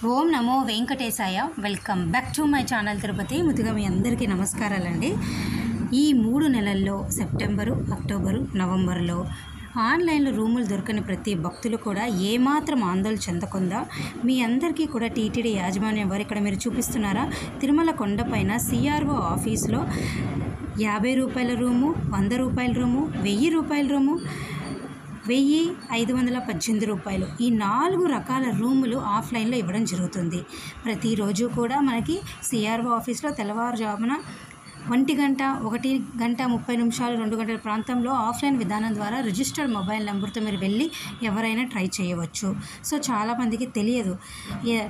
Om Namo Venkatesaya. Welcome back to my channel Tirupati. ముందుగా మీ అందరికీ నమస్కారాలండి. ఈ 3 నెలల్లో సెప్టెంబరు, అక్టోబరు, నవంబర్లో ఆన్లైన్లో రూములు దొరకని ప్రతి భక్తులు కూడా ఏమాత్రం ఆందోళన చెందకుండా మీ అందరికీ కూడా టీటీడీ యాజమాన్యం వారు ఇక్కడ మీరు చూపిస్తున్నారా, తిరుమల కొండపైన సిఆర్ఓ ఆఫీస్లో 50 రూపాయల రూము, 100 రూపాయల రూము, 1000 రూపాయల రూము, 1518 రూపాయలు, ఈ 4 రకాల రూములు ఆఫ్లైన్లో ఇవ్వడం జరుగుతుంది. ప్రతిరోజు కూడా మనకి సిఆర్ఓ ఆఫీస్లో తెల్లవారుజామున 1 గంట, 1 గంట 30 నిమిషాలు, 2 గంటల ప్రాంతంలో ఆఫ్లైన్ విధానం ద్వారా రిజిస్టర్డ్ మొబైల్ నెంబర్తో మీరు వెళ్ళి ఎవరైనా ట్రై చేయవచ్చు. సో చాలామందికి తెలియదు,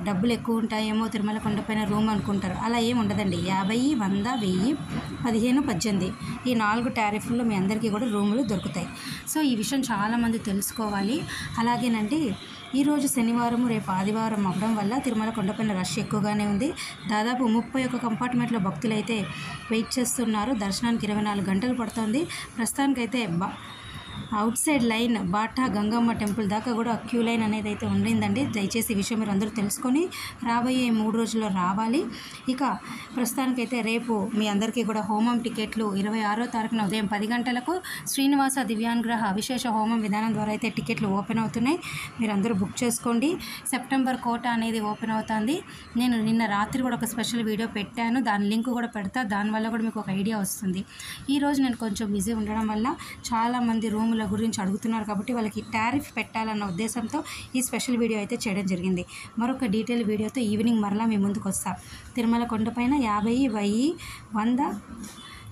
డబ్బులు ఎక్కువ ఉంటాయేమో తిరుమల కొండపైన రూమ్ అనుకుంటారు. అలా ఏమి ఉండదండి. 50, 100, 1000, 15, 18 ఈ 4 టారిఫ్ల్లో మీ అందరికీ కూడా రూములు దొరుకుతాయి. సో ఈ విషయం చాలామంది తెలుసుకోవాలి. అలాగేనండి, ఈరోజు శనివారం, రేపు ఆదివారం అవ్వడం వల్ల తిరుమల కొండపైన రష్ ఎక్కువగానే ఉంది. దాదాపు 31 కంపార్ట్మెంట్లో భక్తులు అయితే వెయిట్ చేస్తున్నారు. దర్శనానికి 24 గంటలు పడుతుంది. ప్రస్తుతానికైతే out side line Bata Gangamma temple దాకా కూడా క్యూ లైన్ అనేది అయితే ఉండిందండి. దయచేసి ఈ విషయం మీరు అందరూ తెలుసుకొని రాబోయే 3 రోజుల్లో రావాలి. ఇక ప్రస్తుతానికైతే రేపు మీ అందరికీ కూడా హోమం టికెట్లు 26వ తారీఖున ఉదయం 10 గంటలకు శ్రీనివాస దివ్యాంగ్రహ విశేష హోమం విధానం ద్వారా అయితే టికెట్లు ఓపెన్ అవుతున్నాయి. మీరు అందరూ బుక్ చేసుకోండి. సెప్టెంబర్ కోట అనేది ఓపెన్ అవుతుంది. నేను నిన్న రాత్రి కూడా ఒక స్పెషల్ వీడియో పెట్టాను, దాని లింక్ కూడా పెడతా. దానివల్ల కూడా మీకు ఒక ఐడియా వస్తుంది. ఈరోజు నేను కొంచెం బిజీ ఉండడం వల్ల చాలామంది రూముల గురించి అడుగుతున్నారు కాబట్టి వాళ్ళకి టారిఫ్ పెట్టాలన్న ఉద్దేశంతో ఈ స్పెషల్ వీడియో అయితే చేయడం జరిగింది. మరొక డీటెయిల్ వీడియోతో ఈవినింగ్ మరలా మీ ముందుకు వస్తా. తిరుమల కొండపైన 50, 1000, 100,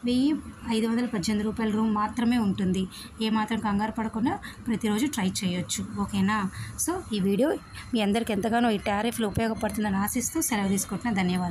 1518 రూపాయల రూమ్ మాత్రమే ఉంటుంది. ఏమాత్రం కంగారు పడకుండా ప్రతిరోజు ట్రై చేయొచ్చు. ఓకేనా? సో ఈ వీడియో మీ అందరికీ ఎంతగానో ఈ టారిఫ్లు ఉపయోగపడుతుందని ఆశిస్తూ సెలవు తీసుకుంటున్నా. ధన్యవాదాలు.